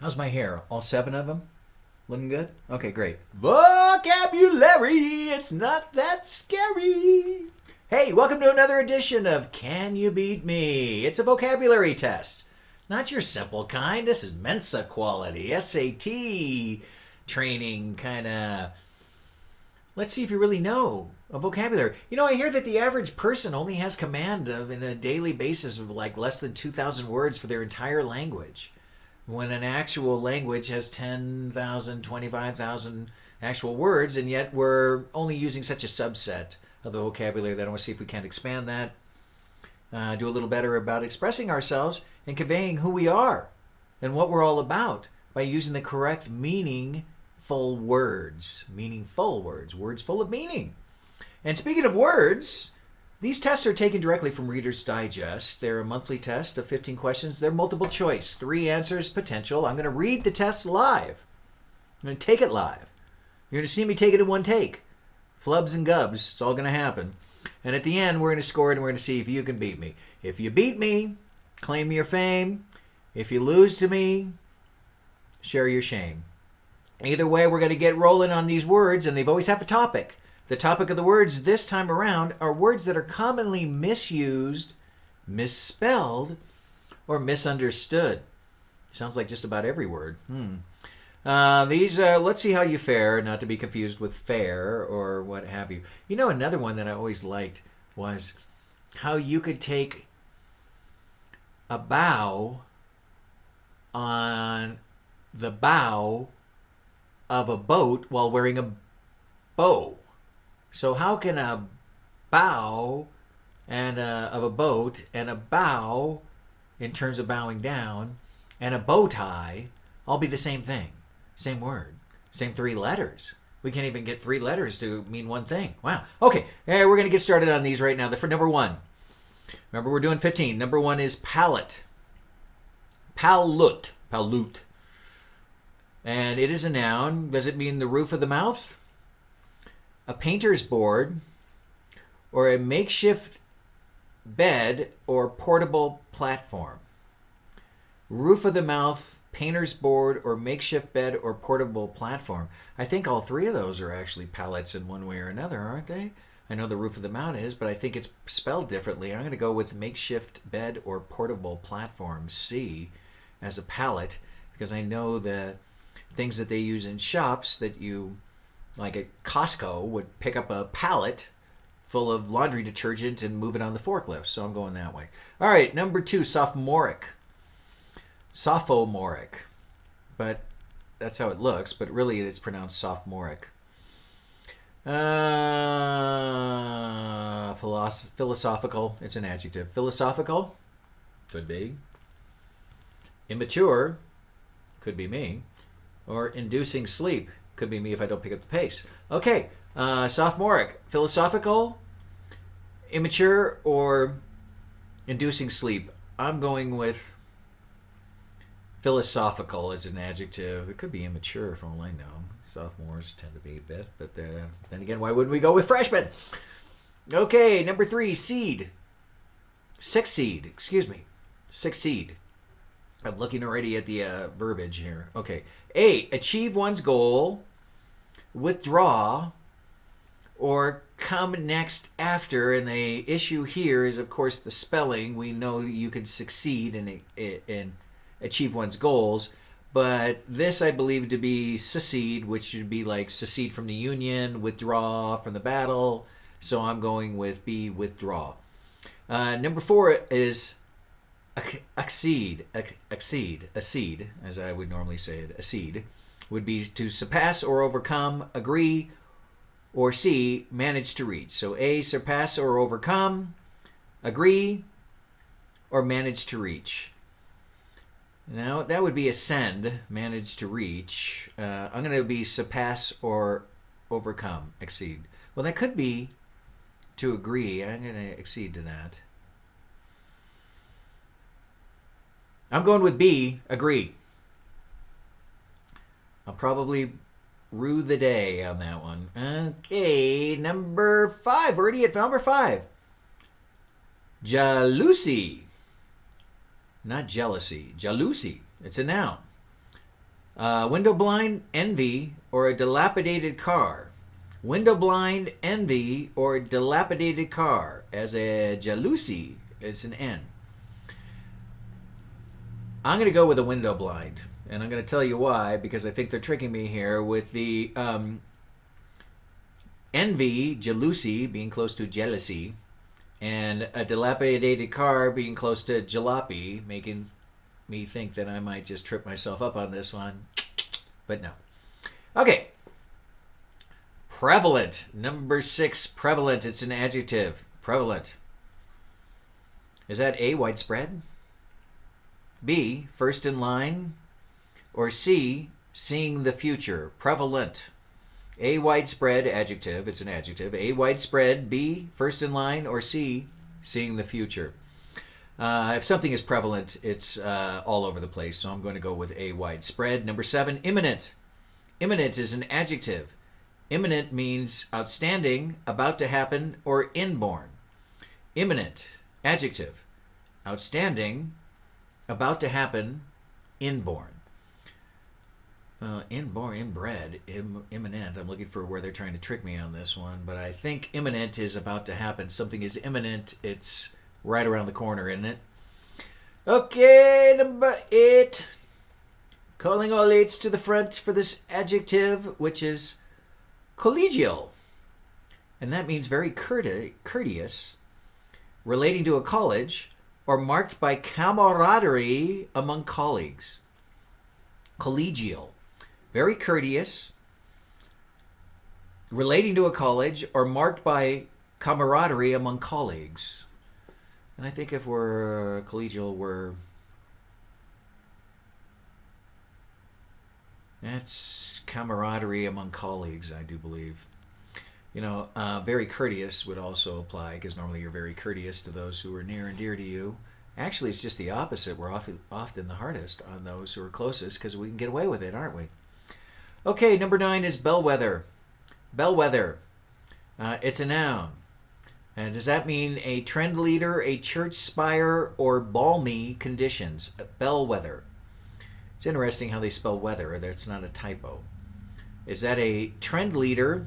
How's my hair? All 7 of them? Looking good? Okay, great. Vocabulary! It's not that scary. Hey, welcome to another edition of Can You Beat Me? It's a vocabulary test. Not your simple kind. This is Mensa quality, SAT training kind of. Let's see if you really know a vocabulary. You know, I hear that the average person only has command of, in a daily basis, of like less than 2,000 words for their entire language. When an actual language has 10,000, 25,000 actual words, and yet we're only using such a subset of the vocabulary that I want to see if we can't expand that, do a little better about expressing ourselves and conveying who we are and what we're all about by using the correct meaningful words. Meaningful words. Words full of meaning. And speaking of words, these tests are taken directly from Reader's Digest. They're a monthly test of 15 questions. They're multiple choice, 3 answers potential. I'm going to read the test live. I'm going to take it live. You're going to see me take it in one take. Flubs and gubs, it's all going to happen. And at the end, we're going to score it and we're going to see if you can beat me. If you beat me, claim your fame. If you lose to me, share your shame. Either way, we're going to get rolling on these words, and they've always have a topic. The topic of the words this time around are words that are commonly misused, misspelled, or misunderstood. Sounds like just about every word. Let's see how you fare, not to be confused with fair or what have you. You know, another one that I always liked was how you could take a bow on the bow of a boat while wearing a bow. So how can a bow of a boat and a bow in terms of bowing down and a bow tie all be the same thing? Same word. Same 3 letters. We can't even get 3 letters to mean one thing. Wow. Okay, we're going to get started on these right now. For number 1. Remember, we're doing 15. Number 1 is palate. Palut. And it is a noun. Does it mean the roof of the mouth? A painter's board, or a makeshift bed or portable platform? Roof of the mouth, painter's board, or makeshift bed or portable platform. I think all 3 of those are actually pallets in one way or another, aren't they? I know the roof of the mouth is, but I think it's spelled differently. I'm going to go with makeshift bed or portable platform, C, as a pallet, because I know the things that they use in shops that you, like at Costco, would pick up a pallet full of laundry detergent and move it on the forklift. So I'm going that way. All right, number 2, sophomoric. Sophomoric. But that's how it looks, but really it's pronounced sophomoric. Philosophical. It's an adjective. Philosophical. Could be. Immature. Could be me. Or inducing sleep. Could be me if I don't pick up the pace. Okay, sophomoric, philosophical, immature, or inducing sleep. I'm going with philosophical as an adjective. It could be immature from all I know. Sophomores tend to be a bit, but then again, why wouldn't we go with freshmen? Okay, number 3, seed. Succeed. I'm looking already at the verbiage here. Okay. A, achieve one's goal, withdraw, or come next after. And the issue here is, of course, the spelling. We know you can succeed and achieve one's goals. But this I believe to be secede, which would be like secede from the union, withdraw from the battle. So I'm going with B, withdraw. Number 4 is accede, as I would normally say it, accede, would be to surpass or overcome, agree, or C, manage to reach. So A, surpass or overcome, agree, or manage to reach. Now, that would be ascend, manage to reach. I'm going to be surpass or overcome, exceed. Well, that could be to agree. I'm going to accede to that. I'm going with B, agree. I'll probably rue the day on that one. Okay, number 5. We're already at number 5. Jalousie. Not jealousy. Jalousie. It's a noun. Window blind, envy, or a dilapidated car. Window blind, envy, or dilapidated car. As a jalousie, it's an N. I'm going to go with a window blind. And I'm going to tell you why, because I think they're tricking me here with the envy, jalousie, being close to jealousy, and a dilapidated car being close to jalopy, making me think that I might just trip myself up on this one. But no. Okay. Prevalent. Number 6, prevalent. It's an adjective. Prevalent. Is that A, widespread? B, first in line? Or C, seeing the future? Prevalent. A, widespread, adjective. It's an adjective. A, widespread. B, first in line. Or C, seeing the future. If something is prevalent, it's all over the place, so I'm going to go with A, widespread. Number 7, imminent. Imminent is an adjective. Imminent means outstanding, about to happen, or inborn. Imminent, adjective. Outstanding, about to happen, inborn. Inborn, inbred, imminent. I'm looking for where they're trying to trick me on this one, but I think imminent is about to happen. Something is imminent, it's right around the corner, isn't it? Okay, number 8. Calling all 8s to the front for this adjective, which is collegial. And that means very courteous, relating to a college, or marked by camaraderie among colleagues. Collegial. Very courteous, relating to a college, or marked by camaraderie among colleagues. And I think if we're collegial, that's camaraderie among colleagues, I do believe. You know, very courteous would also apply, because normally you're very courteous to those who are near and dear to you. Actually, it's just the opposite. We're often the hardest on those who are closest, because we can get away with it, aren't we? Okay, number 9 is bellwether. Bellwether. It's a noun. And does that mean a trend leader, a church spire, or balmy conditions? Bellwether. It's interesting how they spell weather. That's not a typo. Is that a trend leader,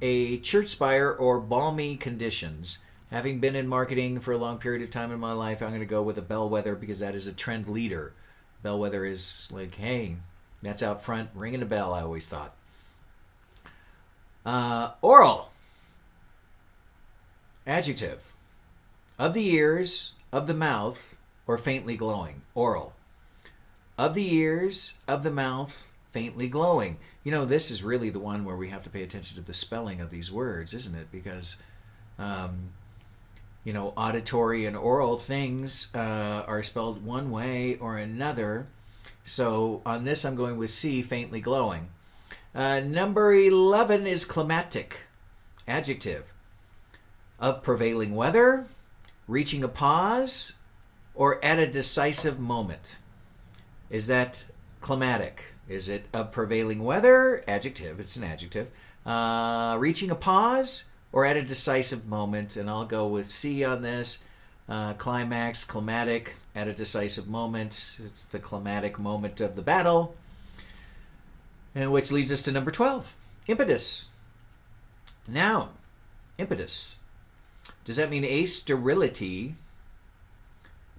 a church spire, or balmy conditions? Having been in marketing for a long period of time in my life, I'm going to go with a bellwether because that is a trend leader. Bellwether is like, hey, that's out front, ringing a bell, I always thought. Oral. Adjective. Of the ears, of the mouth, or faintly glowing. Oral. Of the ears, of the mouth, faintly glowing. You know, this is really the one where we have to pay attention to the spelling of these words, isn't it? Because, you know, auditory and oral things are spelled one way or another. So on this, I'm going with C, faintly glowing. Number 11 is clematic. Adjective. Of prevailing weather, reaching a pause, or at a decisive moment. Is that clematic? Is it of prevailing weather? Adjective. It's an adjective. Reaching a pause or at a decisive moment. And I'll go with C on this. Climax, clematic, at a decisive moment. It's the climatic moment of the battle. And which leads us to number 12. Impetus. Noun. Impetus. Does that mean A, sterility?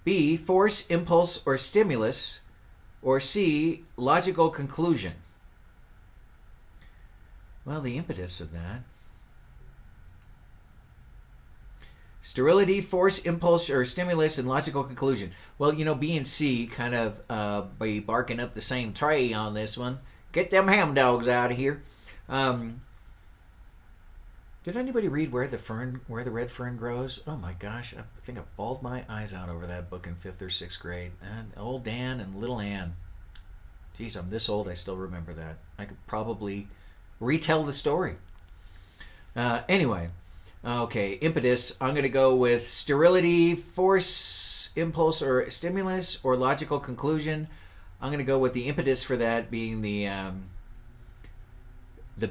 B, force, impulse, or stimulus? Or C, logical conclusion? Well, the impetus of that. Sterility, force, impulse, or stimulus, and logical conclusion. Well, you know, B and C kind of be barking up the same tree on this one. Get them ham dogs out of here. Did anybody read Where the Red Fern Grows? Oh my gosh, I think I bawled my eyes out over that book in 5th or 6th grade. And old Dan and little Ann. Geez, I'm this old, I still remember that. I could probably retell the story. Anyway, okay, impetus. I'm going to go with sterility, force, impulse, or stimulus, or logical conclusion. I'm going to go with the impetus for that being the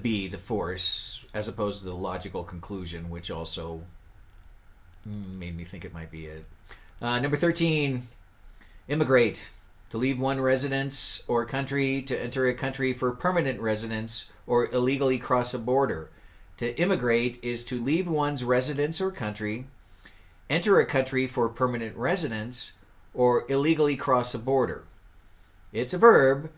B, the force, as opposed to the logical conclusion, which also made me think it might be it. Number 13, immigrate. To leave one residence or country, to enter a country for permanent residence, or illegally cross a border. To immigrate is to leave one's residence or country, enter a country for permanent residence, or illegally cross a border. It's a verb,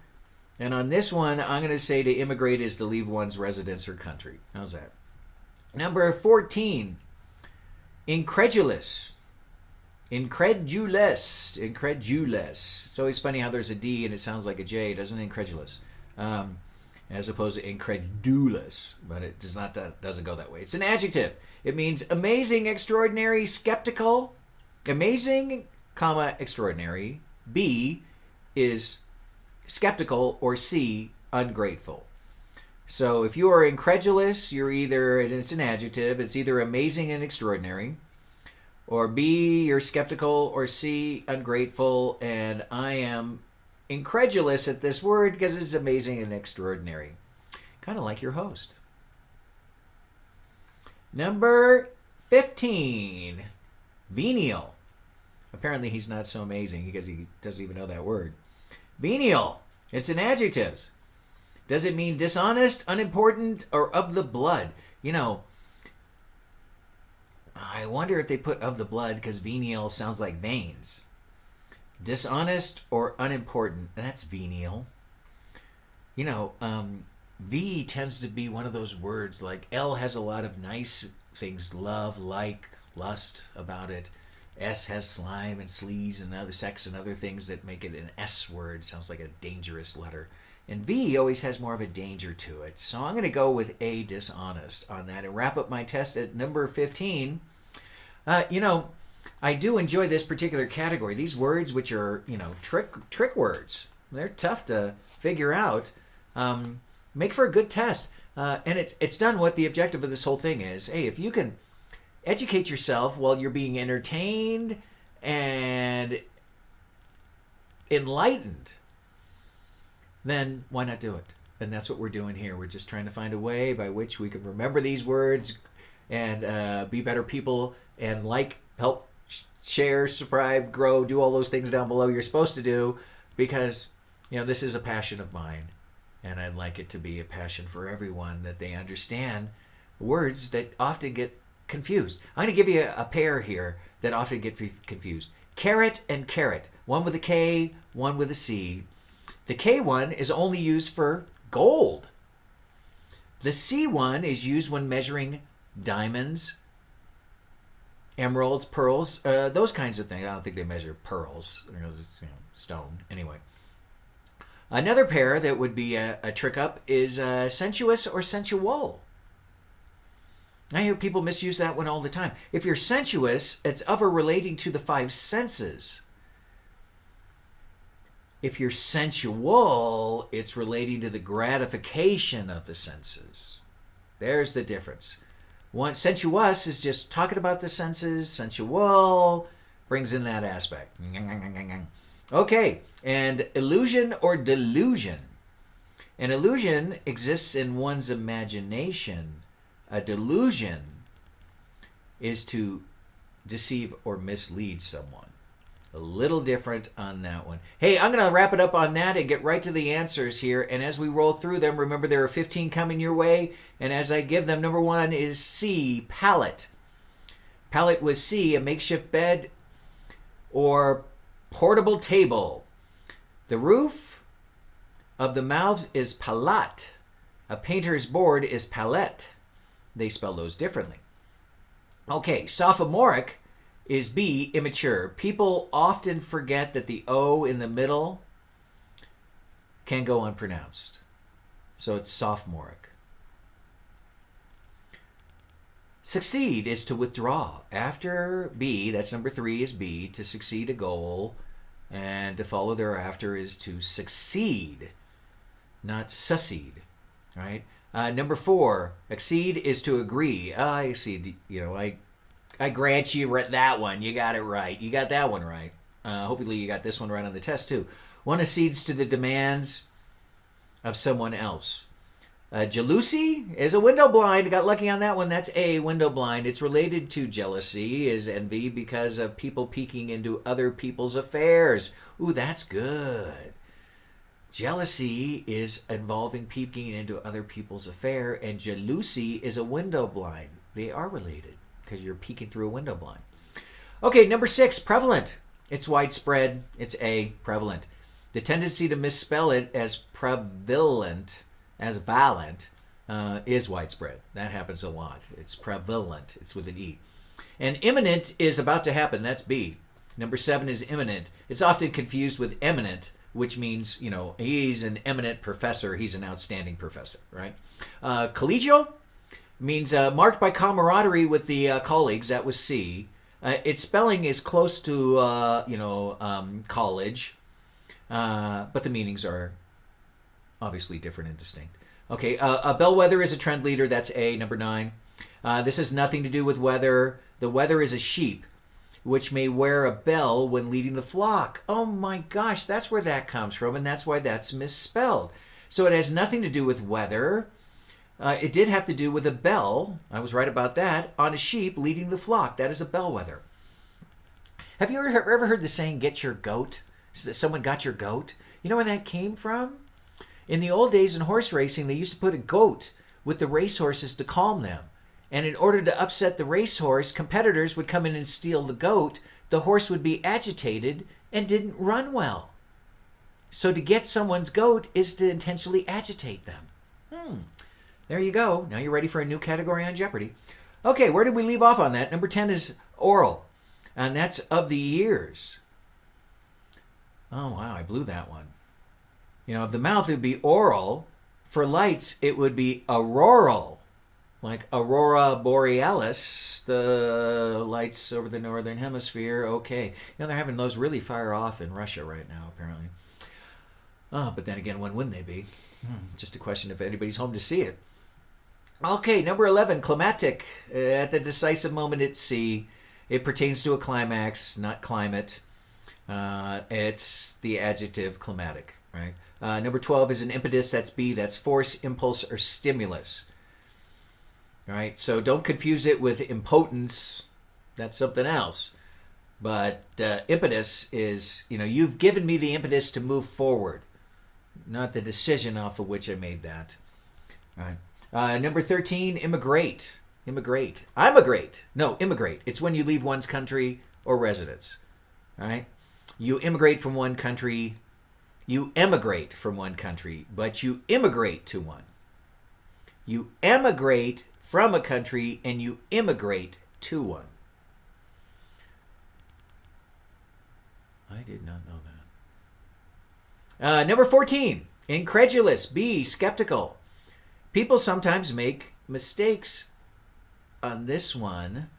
and on this one, I'm going to say to immigrate is to leave one's residence or country. How's that? Number 14, incredulous. Incredulous. It's always funny how there's a D and it sounds like a J, doesn't it? Incredulous. As opposed to incredulous, but it doesn't go that way. It's an adjective. It means amazing, extraordinary, skeptical. Amazing, comma, extraordinary. B is skeptical, or C, ungrateful. So if you are incredulous, you're either, it's an adjective, it's either amazing and extraordinary, or B, you're skeptical, or C, ungrateful, and I am incredulous at this word because it's amazing and extraordinary. Kind of like your host. Number 15, venial. Apparently he's not so amazing because he doesn't even know that word. Venial. It's an adjective. Does it mean dishonest, unimportant, or of the blood? You know, I wonder if they put of the blood because venial sounds like veins. Dishonest or unimportant, that's venial. You know, V tends to be one of those words, like L has a lot of nice things, love, like, lust about it. S has slime and sleaze and other sex and other things that make it an S word. Sounds like a dangerous letter. And V always has more of a danger to it. So I'm going to go with A, dishonest, on that and wrap up my test at number 15. You know, I do enjoy this particular category. These words, which are, you know, trick words, they're tough to figure out. Make for a good test. And it's done what the objective of this whole thing is. Hey, if you can educate yourself while you're being entertained and enlightened, then why not do it? And that's what we're doing here. We're just trying to find a way by which we can remember these words and be better people and help share, subscribe, grow, do all those things down below you're supposed to do, because, you know, this is a passion of mine. And I'd like it to be a passion for everyone, that they understand words that often get confused. I'm going to give you a pair here that often get confused. Carrot and carrot. One with a K, one with a C. The K one is only used for gold. The C one is used when measuring diamonds, emeralds, pearls, those kinds of things. I don't think they measure pearls. It's, stone. Anyway. Another pair that would be a trick up is sensuous or sensual. I hear people misuse that one all the time. If you're sensuous, it's of or relating to the five senses. If you're sensual, it's relating to the gratification of the senses. There's the difference. One, sensuous is just talking about the senses. Sensual brings in that aspect. Okay, and illusion or delusion. An illusion exists in one's imagination. A delusion is to deceive or mislead someone. A little different on that one. Hey, I'm going to wrap it up on that and get right to the answers here. And as we roll through them, remember there are 15 coming your way. And as I give them, number 1 is C, pallet. Pallet was C, a makeshift bed or portable table. The roof of the mouth is palat. A painter's board is palette. They spell those differently. Okay, sophomoric is B, immature. People often forget that the O in the middle can go unpronounced. So it's sophomoric. Succeed is to withdraw. After B, that's number 3 is B, to succeed a goal, and to follow thereafter is to succeed, not succeed, right? Number 4, exceed is to agree. I see, I grant you that one. You got it right. You got that one right. Hopefully you got this one right on the test too. One accedes to the demands of someone else. Jealousy is a window blind. Got lucky on that one. That's a window blind. It's related to jealousy, is envy, because of people peeking into other people's affairs. Ooh, that's good. Jealousy is involving peeking into other people's affair, and jealousy is a window blind. They are related because you're peeking through a window blind. Okay, number 6, prevalent. It's widespread. It's a prevalent. The tendency to misspell it as prevalent, as valent, is widespread. That happens a lot. It's prevalent. It's with an E. And imminent is about to happen. That's B. Number 7 is imminent. It's often confused with eminent, which means, he's an eminent professor. He's an outstanding professor, right? Collegial means marked by camaraderie with the colleagues. That was C. Its spelling is close to, college, but the meanings are obviously different and distinct. Okay, a bellwether is a trend leader. That's A, number 9. This has nothing to do with weather. The weather is a sheep, which may wear a bell when leading the flock. Oh my gosh, that's where that comes from, and that's why that's misspelled. So it has nothing to do with weather. It did have to do with a bell. I was right about that. On a sheep leading the flock. That is a bellwether. Have you ever heard the saying, get your goat? Someone got your goat? You know where that came from? In the old days in horse racing, they used to put a goat with the racehorses to calm them. And in order to upset the racehorse, competitors would come in and steal the goat. The horse would be agitated and didn't run well. So to get someone's goat is to intentionally agitate them. There you go. Now you're ready for a new category on Jeopardy. Okay, where did we leave off on that? Number 10 is oral, and that's of the ears. Oh, wow, I blew that one. Of the mouth, it would be oral. For lights, it would be auroral. Like Aurora Borealis, the lights over the northern hemisphere. Okay. They're having those really fire off in Russia right now, apparently. Oh, but then again, when wouldn't they be? Just a question if anybody's home to see it. Okay, number 11, climactic. At the decisive moment at sea. It pertains to a climax, not climate. It's the adjective climatic, right? Number 12 is an impetus. That's B. That's force, impulse, or stimulus. All right, so don't confuse it with impotence. That's something else. But impetus is, you've given me the impetus to move forward, not the decision off of which I made that. All right. Number 13, immigrate. Immigrate. Immigrate. No, immigrate. It's when you leave one's country or residence. All right? You immigrate from one country. You emigrate from one country, but you immigrate to one. You emigrate from a country and you immigrate to one. I did not know that. Number 14, incredulous. B, skeptical. People sometimes make mistakes on this one,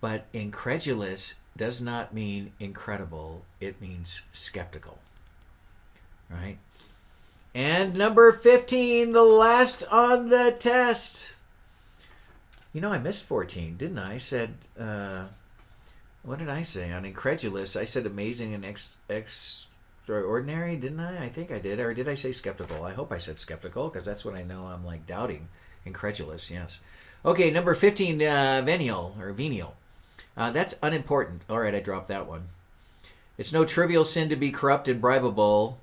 but incredulous does not mean incredible. It means skeptical. Right? And number 15, the last on the test. I missed 14, didn't I? I said, what did I say? On incredulous, I said amazing and extraordinary, didn't I? I think I did. Or did I say skeptical? I hope I said skeptical, because that's what I know I'm like doubting. Incredulous, yes. Okay, number 15, venial, or venial. That's unimportant. All right, I dropped that one. It's no trivial sin to be corrupt and bribable,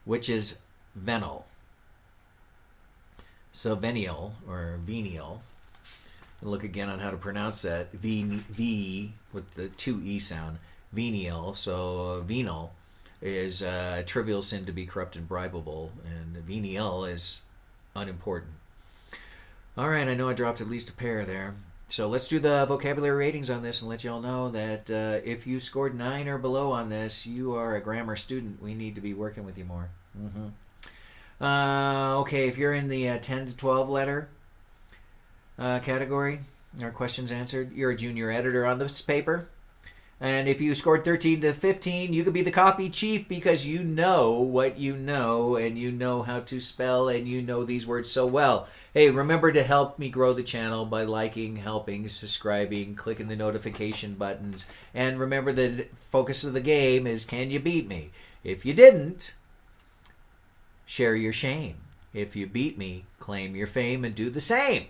which is venal. So venial, or venial. Look again on how to pronounce that. V with the 2E sound. Venial. So venal is a trivial sin to be corrupt and bribable, and venial is unimportant. All right, I know I dropped at least a pair there. So let's do the vocabulary ratings on this and let you all know that if you scored 9 or below on this, you are a grammar student. We need to be working with you more. Okay, if you're in the 10 to 12 letter category, or questions answered, you're a junior editor on this paper. And if you scored 13 to 15, you could be the copy chief because you know what you know and you know how to spell and you know these words so well. Hey, remember to help me grow the channel by liking, helping, subscribing, clicking the notification buttons. And remember the focus of the game is, can you beat me? If you didn't, share your shame. If you beat me, claim your fame and do the same.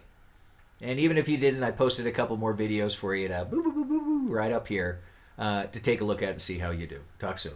And even if you didn't, I posted a couple more videos for you to boo, boo, boo, boo, boo, right up here to take a look at and see how you do. Talk soon.